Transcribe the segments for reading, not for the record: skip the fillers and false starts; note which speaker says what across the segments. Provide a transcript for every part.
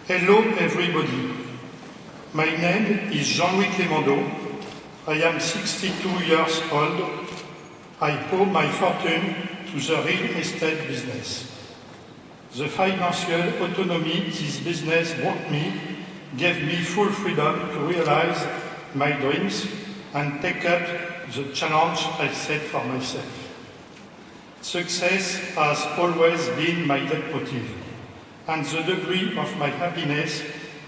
Speaker 1: Hello everybody. My name is Jean-Louis Clémendot. I am 62 years old. I owe my fortune to the real estate business. The financial autonomy this business brought me gave me full freedom to realize my dreams and take up the challenge I set for myself. Success has always been my leitmotiv, and the degree of my happiness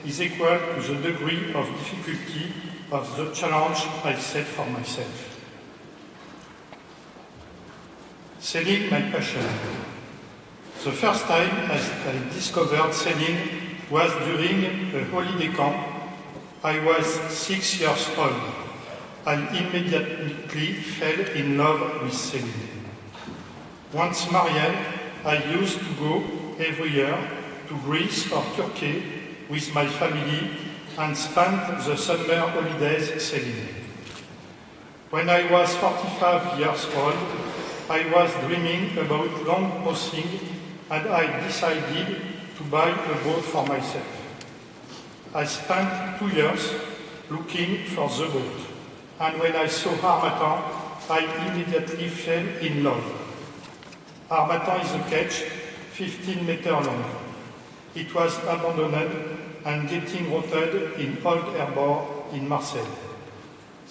Speaker 1: is equal to the degree of difficulty of the challenge I set for myself. Selling my passion. The first time I discovered selling was during a holiday camp. I was 6 years old. I immediately fell in love with selling. Once married, I used to go every year to Greece or Turkey with my family and spend the summer holidays selling. When I was 45 years old, I was dreaming about long housing and I decided to buy a boat for myself. I spent 2 years looking for the boat, and when I saw Harmattan, I immediately fell in love. Harmattan is a ketch 15 meters long. It was abandoned and getting rotted in Old Harbor in Marseille.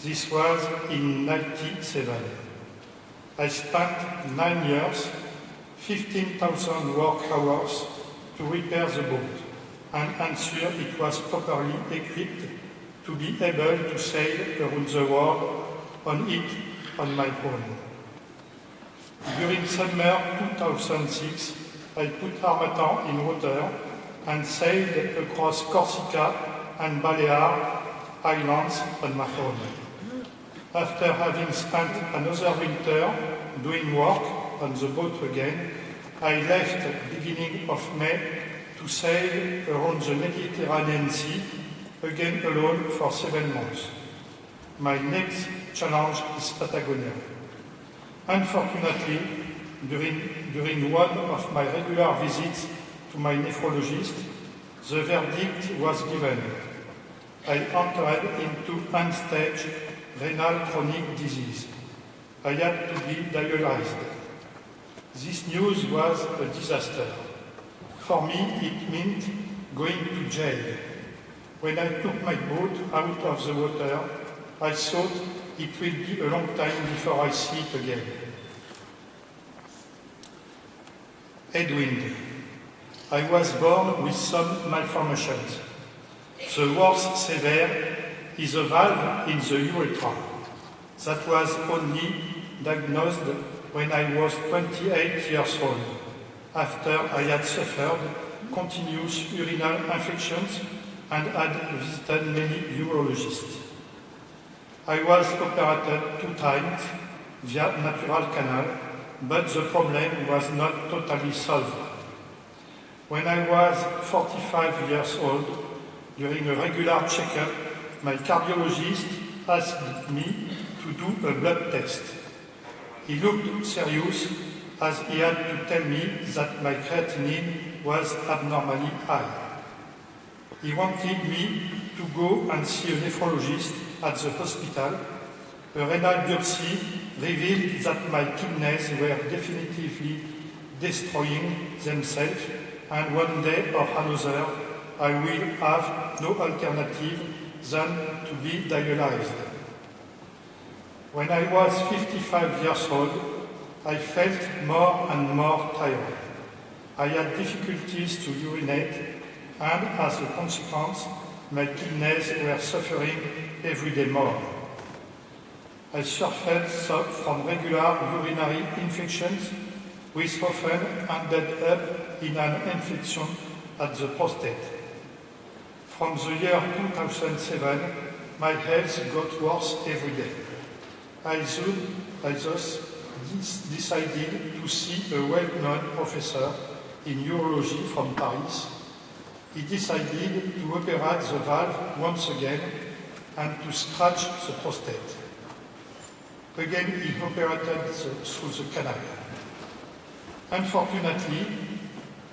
Speaker 1: This was in 1997. I spent 9 years, 15,000 work hours to repair the boat and ensure it was properly equipped to be able to sail around the world on it on my own. During summer 2006, I put Harmattan in water and sailed across Corsica and Balear Islands on my own. After having spent another winter doing work on the boat again, I left at the beginning of May to sail around the Mediterranean Sea, again alone for 7 months. My next challenge is Patagonia. Unfortunately, during one of my regular visits to my nephrologist, the verdict was given. I entered into end-stage renal chronic disease. I had to be dialyzed. This news was a disaster. For me, it meant going to jail. When I took my boat out of the water, I thought it will be a long time before I see it again. Headwind. I was born with some malformations. The worst severe is a valve in the urethra. That was only diagnosed when I was 28 years old, after I had suffered continuous urinary infections and had visited many urologists. I was operated 2 times via natural canal, but the problem was not totally solved. When I was 45 years old, during a regular checkup, my cardiologist asked me to do a blood test. He looked serious as he had to tell me that my creatinine was abnormally high. He wanted me to go and see a nephrologist at the hospital. A renal biopsy revealed that my kidneys were definitively destroying themselves, and one day or another I will have no alternative than to be dialyzed. When I was 55 years old, I felt more and more tired. I had difficulties to urinate, and as a consequence, my kidneys were suffering every day more. I suffered from regular urinary infections, which often ended up in an infection at the prostate. From the year 2007, my health got worse every day. I thus decided to see a well-known professor in urology from Paris. He decided to operate the valve once again and to scratch the prostate. Again, he operated through the canal. Unfortunately,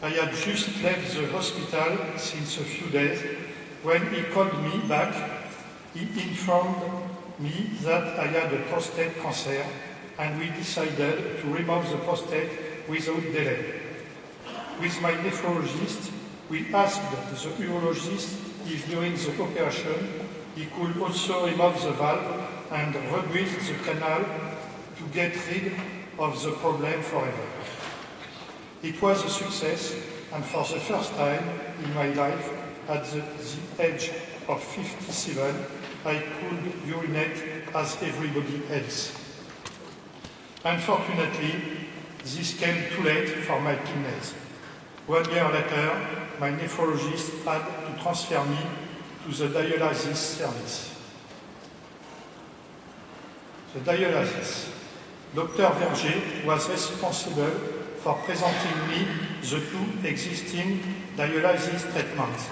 Speaker 1: I had just left the hospital since a few days. When he called me back, he informed me that I had a prostate cancer, and we decided to remove the prostate without delay. With my nephrologist, we asked the urologist if during the operation he could also remove the valve and rebuild the canal to get rid of the problem forever. It was a success, and for the first time in my life, at the age of 57, I could urinate as everybody else. Unfortunately, this came too late for my kidneys. 1 year later, my nephrologist had to transfer me to the dialysis service. The dialysis. Dr. Verger was responsible for presenting me the 2 existing dialysis treatments.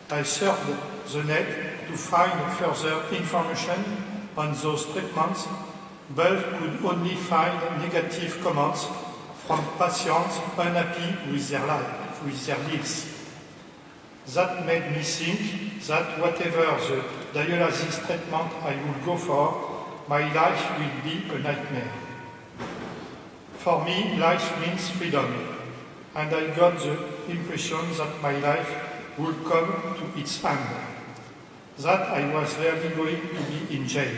Speaker 1: I surfed the net to find further information on those treatments, but could only find negative comments from patients unhappy with their lives. That made me think that whatever the dialysis treatment I would go for, my life will be a nightmare. For me, life means freedom, and I got the impression that my life would come to its end, that I was really going to be in jail,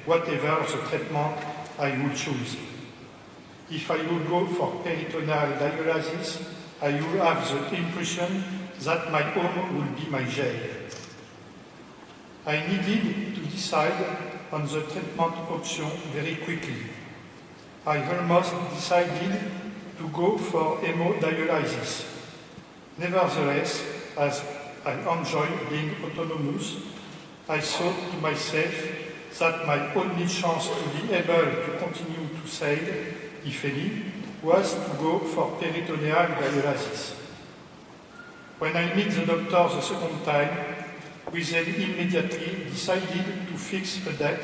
Speaker 1: whatever the treatment I would choose. If I would go for peritoneal dialysis, I would have the impression that my home would be my jail. I needed to decide on the treatment option very quickly. I almost decided to go for hemodialysis. Nevertheless, as I enjoy being autonomous, I thought to myself that my only chance to be able to continue to sail, if any, was to go for peritoneal dialysis. When I met the doctor the second time, we then immediately decided to fix a date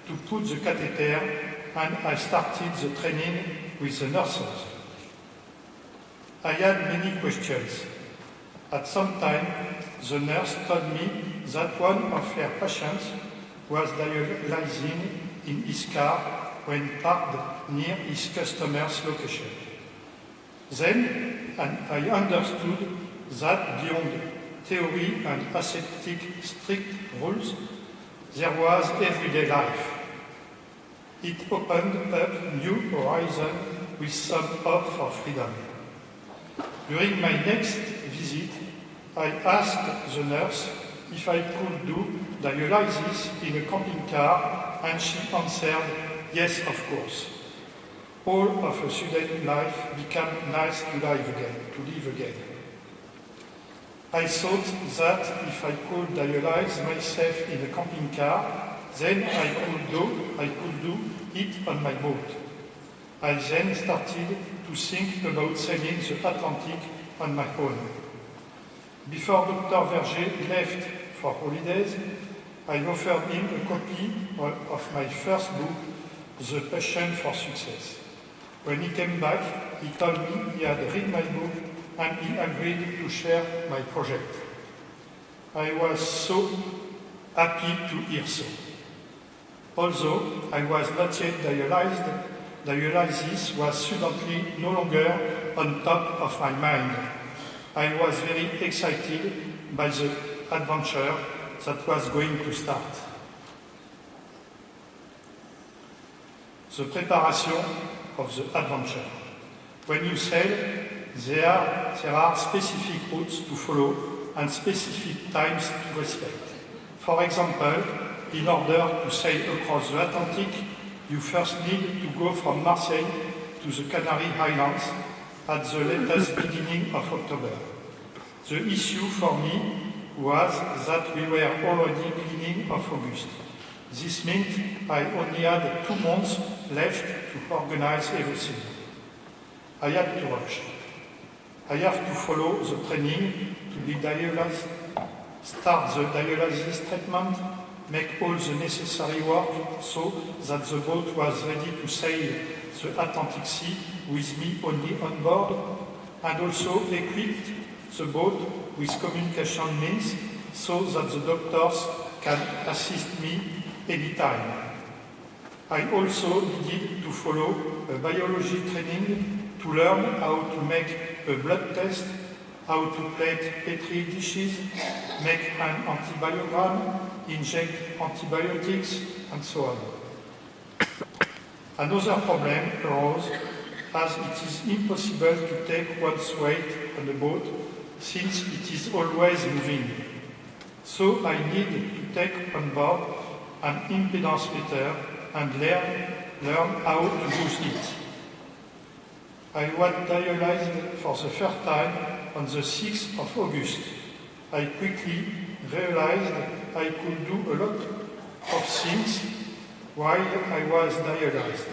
Speaker 1: to put the catheter, and I started the training with the nurses. I had many questions. At some time, the nurse told me that one of her patients was dialyzing in his car when parked near his customer's location. Then I understood that beyond theory and ascetic strict rules, there was everyday life. It opened up new horizons with some hope for freedom. During my next visit, I asked the nurse if I could do dialysis in a camping car, and she answered, yes, of course. All of a sudden, life became nice to live again. I thought that if I could dialyze myself in a camping car, then I could do it on my boat. I then started to think about sailing the Atlantic on my own. Before Dr. Verger left for holidays, I offered him a copy of my first book, The Passion for Success. When he came back, he told me he had read my book and he agreed to share my project. I was so happy to hear so. Although I was not yet dialyzed, dialysis was suddenly no longer on top of my mind. I was very excited by the adventure that was going to start. The preparation of the adventure. When you sail, there are specific routes to follow and specific times to respect. For example, in order to sail across the Atlantic, you first need to go from Marseille to the Canary Islands at the latest beginning of October. The issue for me was that we were already beginning of August. This meant I only had 2 months left to organize everything. I had to rush. I have to follow the training to be dialyzed, start the dialysis treatment, make all the necessary work so that the boat was ready to sail the Atlantic Sea with me only on board, and also equipped the boat with communication means so that the doctors can assist me anytime. I also needed to follow a biology training to learn how to make a blood test, how to plate Petri dishes, make an antibiogram, inject antibiotics, and so on. Another problem arose as it is impossible to take one's weight on the boat since it is always moving. So I need to take on board an impedance meter and learn how to use it. I was dialyzed for the first time on the 6th of August. I quickly realized I could do a lot of things while I was dialyzed.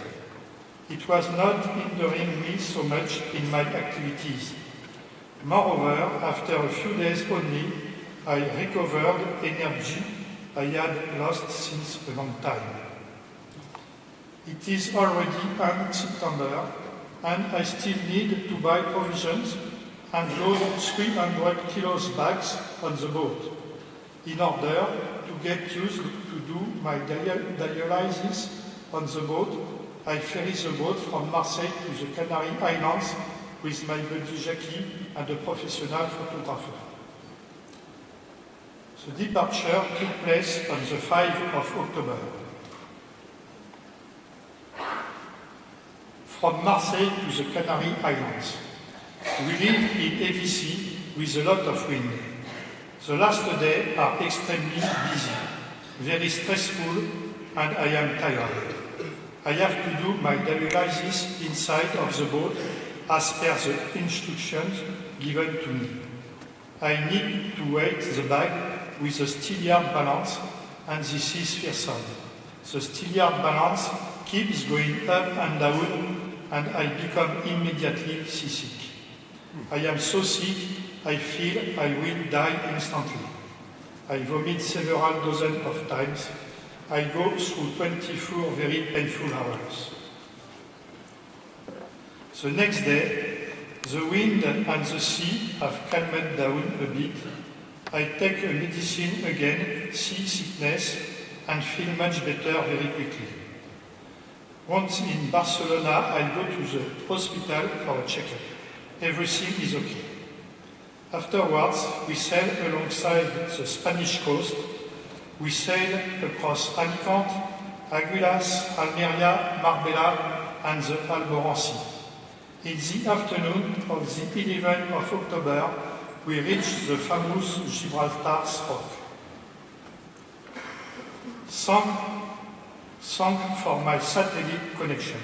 Speaker 1: It was not hindering me so much in my activities. Moreover, after a few days only, I recovered energy I had lost since a long time. It is already end September, and I still need to buy provisions and load 300 kilos bags on the boat. In order to get used to do my dialysis on the boat, I ferry the boat from Marseille to the Canary Islands with my buddy Jackie and a professional photographer. The departure took place on the 5th of October. From Marseille to the Canary Islands. We live in AVC with a lot of wind. The last days are extremely busy, very stressful, and I am tired. I have to do my dialysis inside of the boat as per the instructions given to me. I need to weight the bag with a steelyard balance, and this is fearsome. The steelyard balance keeps going up and down, and I become immediately seasick. I am so sick, I feel I will die instantly. I vomit several dozens of times. I go through 24 very painful hours. The next day, the wind and the sea have calmed down a bit. I take a medicine again, sea sickness, and feel much better very quickly. Once in Barcelona, I go to the hospital for a checkup. Everything is okay. Afterwards, we sail alongside the Spanish coast. We sail across Alicante, Aguilas, Almeria, Marbella, and the Alboran Sea. In the afternoon of the 11th of October, we reach the famous Gibraltar rock. Thanks for my satellite connection.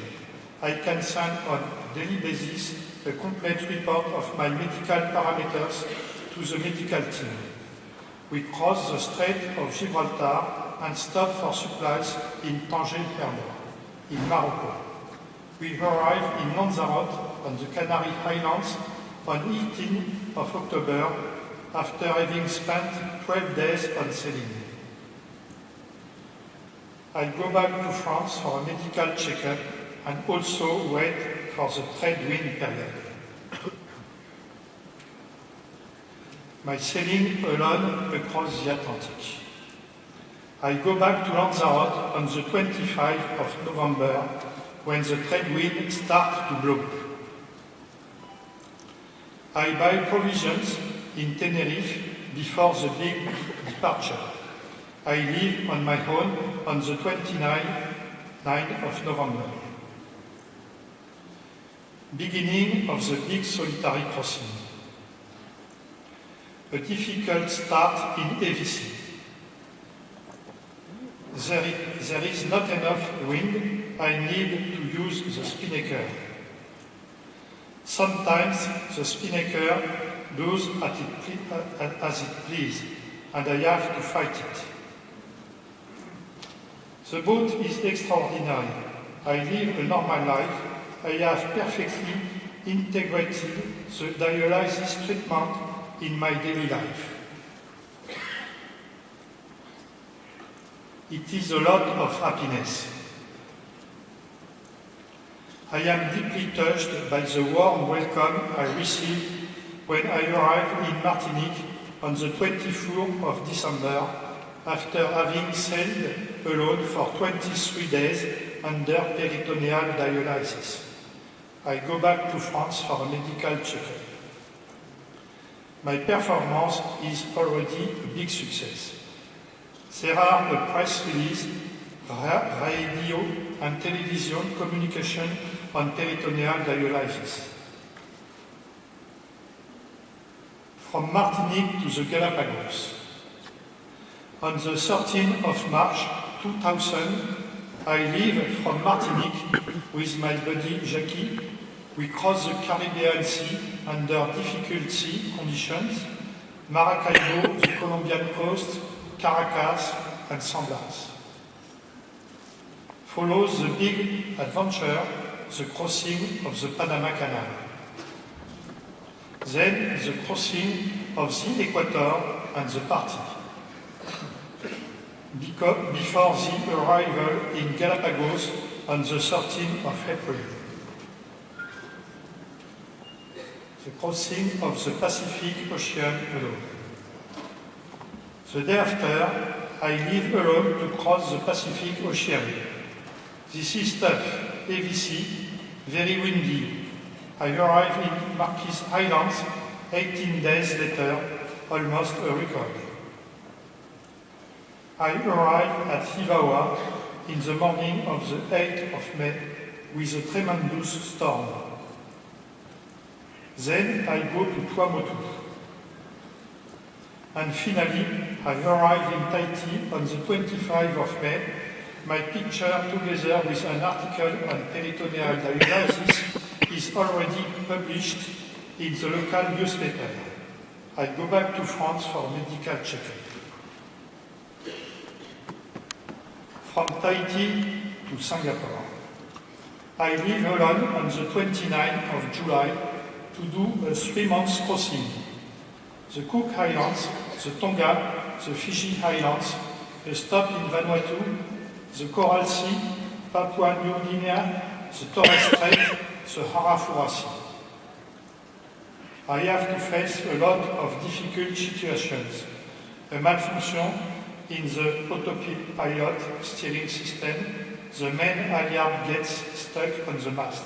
Speaker 1: I can send on a daily basis a complete report of my medical parameters to the medical team. We cross the Strait of Gibraltar and stop for supplies in Tanger Harbor, in Morocco. We arrive in Lanzarote on the Canary Islands on 18th of October after having spent 12 days on sailing. I go back to France for a medical checkup and also wait for the trade wind period. My sailing alone across the Atlantic. I go back to Lanzarote on the 25th of November when the trade wind starts to blow. I buy provisions in Tenerife before the big departure. I leave on my own on the 29th of November. Beginning of the big solitary crossing. A difficult start in AVC. There is not enough wind. I need to use the spinnaker. Sometimes the spinnaker does as it pleases, and I have to fight it. The boat is extraordinary. I live a normal life. I have perfectly integrated the dialysis treatment in my daily life. It is a lot of happiness. I am deeply touched by the warm welcome I received when I arrived in Martinique on the 24th of December after having sailed alone for 23 days under peritoneal dialysis. I go back to France for a medical checkup. My performance is already a big success. There are a press release, radio and television communication on peritoneal dialysis. From Martinique to the Galapagos. On the 13th of March 2000, I leave from Martinique with my buddy Jackie. We cross the Caribbean Sea under difficult sea conditions, Maracaibo, the Colombian coast, Caracas, and San Blas. Follows the big adventure, the crossing of the Panama Canal. Then the crossing of the equator and the party. Before the arrival in Galapagos on the 13th of April. The crossing of the Pacific Ocean alone. The day after, I leave alone to cross the Pacific Ocean. This is tough, heavy sea, very windy. I arrive in Marquis Islands 18 days later, almost a record. I arrive at Hivaoa in the morning of the 8th of May with a tremendous storm. Then I go to Tuamotu. And finally, I arrive in Tahiti on the 25th of May. My picture, together with an article on peritoneal dialysis, is already published in the local newspaper. I go back to France for medical checkup. From Tahiti to Singapore. I leave alone on the 29th of July to do a 3-month crossing. The Cook Islands, the Tonga, the Fiji Islands, a stop in Vanuatu, the Coral Sea, Papua New Guinea, the Torres Strait, the Harafura Sea. I have to face a lot of difficult situations. A malfunction in the autopilot steering system, the main halyard gets stuck on the mast.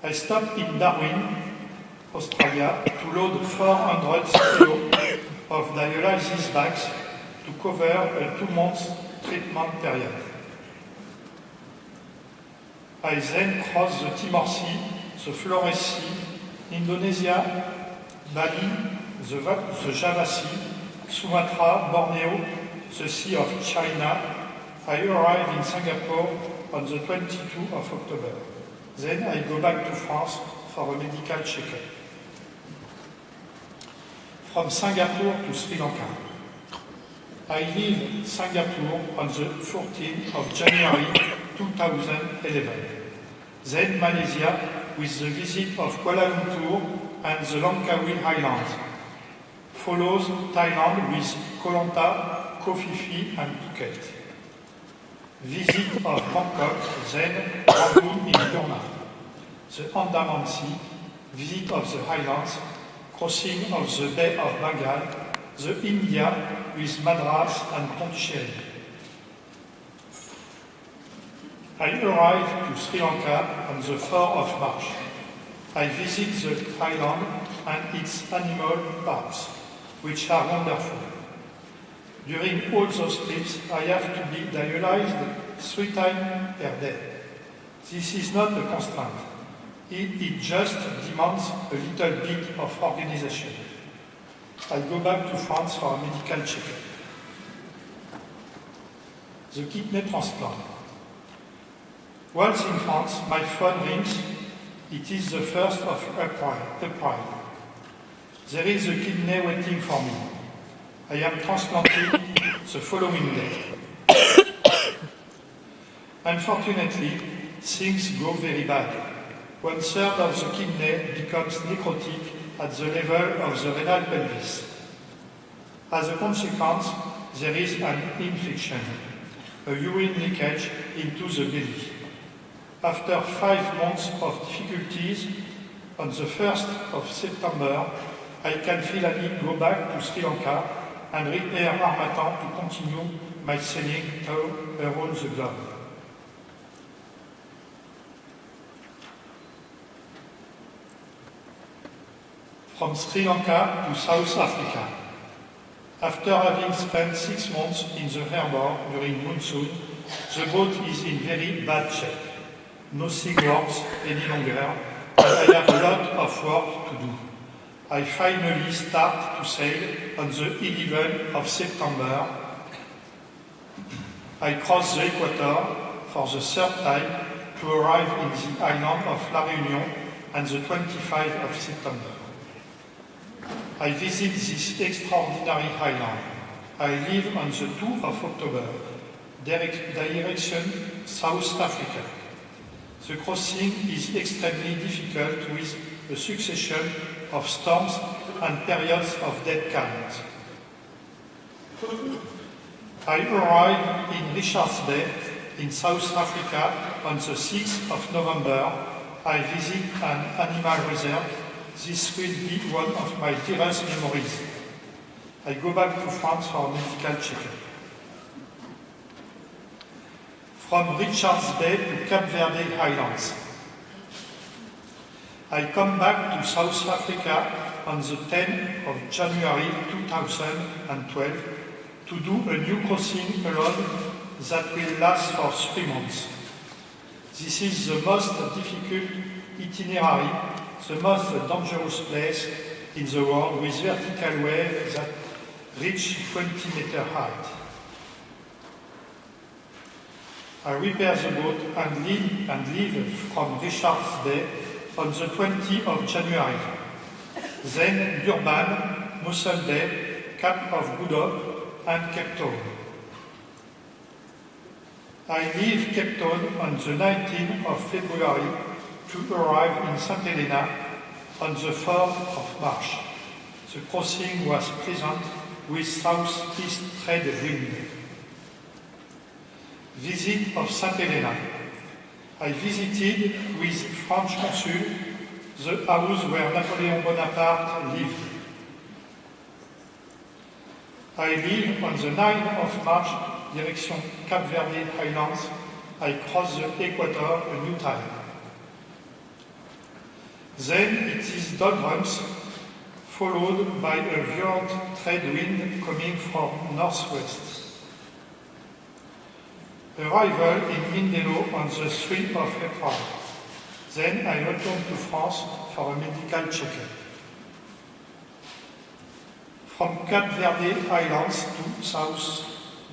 Speaker 1: I stop in Darwin, Australia, to load 400 kg of dialysis bags to cover a 2-month treatment period. I then cross the Timor Sea, the Flores Sea, Indonesia, Bali, the Java Sea, Sumatra, Borneo, the Sea of China. I arrive in Singapore on the 22nd of October. Then I go back to France for a medical checkup. From Singapore to Sri Lanka. I leave Singapore on the 14th of January 2011. Then Malaysia with the visit of Kuala Lumpur and the Langkawi Islands. Follows Thailand with Koh Lanta, Koh Phi Phi and Phuket. Visit of Bangkok, then Rangoon in Burma. The Andaman Sea, visit of the Highlands, crossing of the Bay of Bengal, the India with Madras and Pondicherry. I arrive to Sri Lanka on the 4th of March. I visit the island and its animal parks, which are wonderful. During all those trips, I have to be dialyzed 3 times per day. This is not a constraint. It just demands a little bit of organization. I go back to France for a medical checkup. The kidney transplant. Once in France, my phone rings. It is the 1st of April. There is a kidney waiting for me. I am transplanted the following day. Unfortunately, things go very bad. 1/3 of the kidney becomes necrotic at the level of the renal pelvis. As a consequence, there is an infection, a urine leakage into the belly. After 5 months of difficulties, on the 1st of September, I can finally go back to Sri Lanka and repair Harmattan to continue my sailing around the globe. From Sri Lanka to South Africa. After having spent 6 months in the harbour during monsoon, the boat is in very bad shape. Nothing works any longer, and I have a lot of work to do. I finally start to sail on the 11th of September. I cross the equator for the 3rd time to arrive in the island of La Réunion on the 25th of September. I visit this extraordinary island. I leave on the 2nd of October, direction South Africa. The crossing is extremely difficult with a succession of storms and periods of dead calms. I arrive in Richards Bay in South Africa on the 6th of November. I visit an animal reserve. This will be one of my dearest memories. I go back to France for a medical checkup. From Richards Bay to Cape Verde Islands. I come back to South Africa on the 10th of January 2012 to do a new crossing alone that will last for 3 months. This is the most difficult itinerary, the most dangerous place in the world with vertical waves that reach 20-meter height. I repair the boat and leave from Richards Bay on the 20th of January. Then Durban, Mossel Bay, Cape of Good Hope and Cape Town. I leave Cape Town on the 19th of February to arrive in St. Helena on the 4th of March. The crossing was pleasant with southeast trade wind. Visit of St. Helena. I visited with French consul the house where Napoleon Bonaparte lived. I leave on the 9th of March, direction Cape Verde Islands. I cross the equator a new time. Then it is doldrums, followed by a violent trade wind coming from northwest. Arrival in Mindelo on the 3rd of April. Then I return to France for a medical checkup. From Cape Verde Islands to South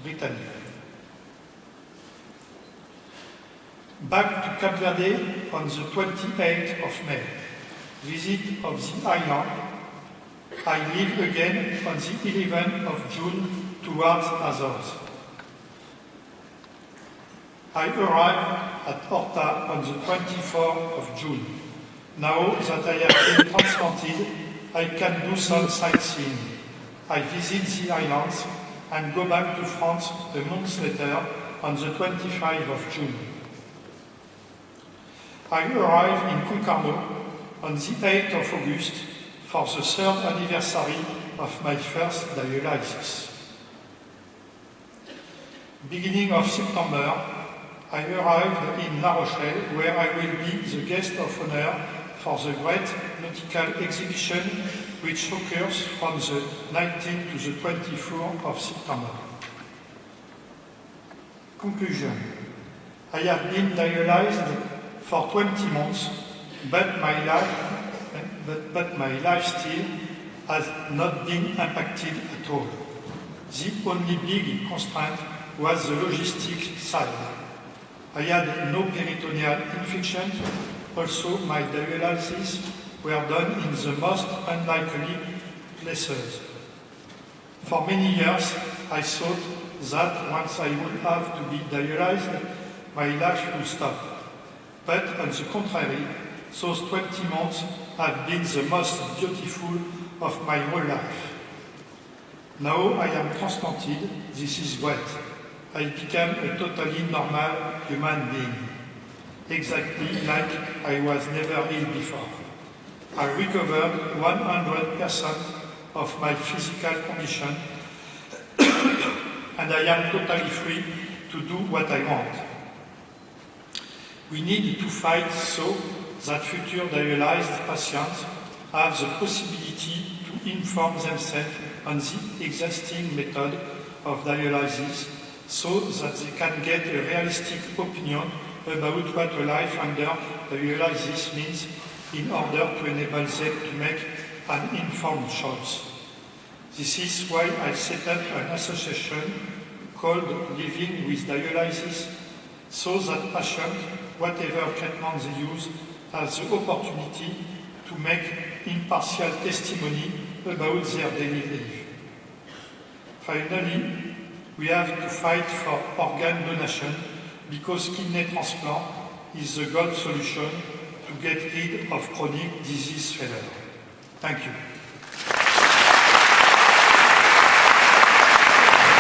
Speaker 1: Britannia. Back to Cape Verde on the 28th of May. Visit of the island. I leave again on the 11th of June towards Azores. I arrive at Horta on the 24th of June. Now that I have been transplanted, I can do some sightseeing. I visit the islands and go back to France a month later on the 25th of June. I arrive in Concarneau on the 8th of August for the 3rd anniversary of my first dialysis. Beginning of September, I arrived in La Rochelle, where I will be the guest of honor for the great nautical exhibition which occurs from the 19th to the 24th of September. Conclusion. I have been dialyzed for 20 months, but my lifestyle has not been impacted at all. The only big constraint was the logistic side. I had no peritoneal infection. Also, my dialysis were done in the most unlikely places. For many years, I thought that once I would have to be dialyzed, my life would stop. But on the contrary, those 20 months have been the most beautiful of my whole life. Now I am transplanted. This is great. I became a totally normal human being. exactly like I was never ill before. I recovered 100% of my physical condition and I am totally free to do what I want. We need to fight so that future dialyzed patients have the possibility to inform themselves on the existing method of dialysis so that they can get a realistic opinion about what a life under dialysis means in order to enable them to make an informed choice. This is why I set up an association called Living with Dialysis, so that patients, whatever treatment they use, have the opportunity to make impartial testimony about their daily life. Finally, we have to fight for organ donation because kidney transplant is the gold solution to get rid of chronic disease failure. Thank you.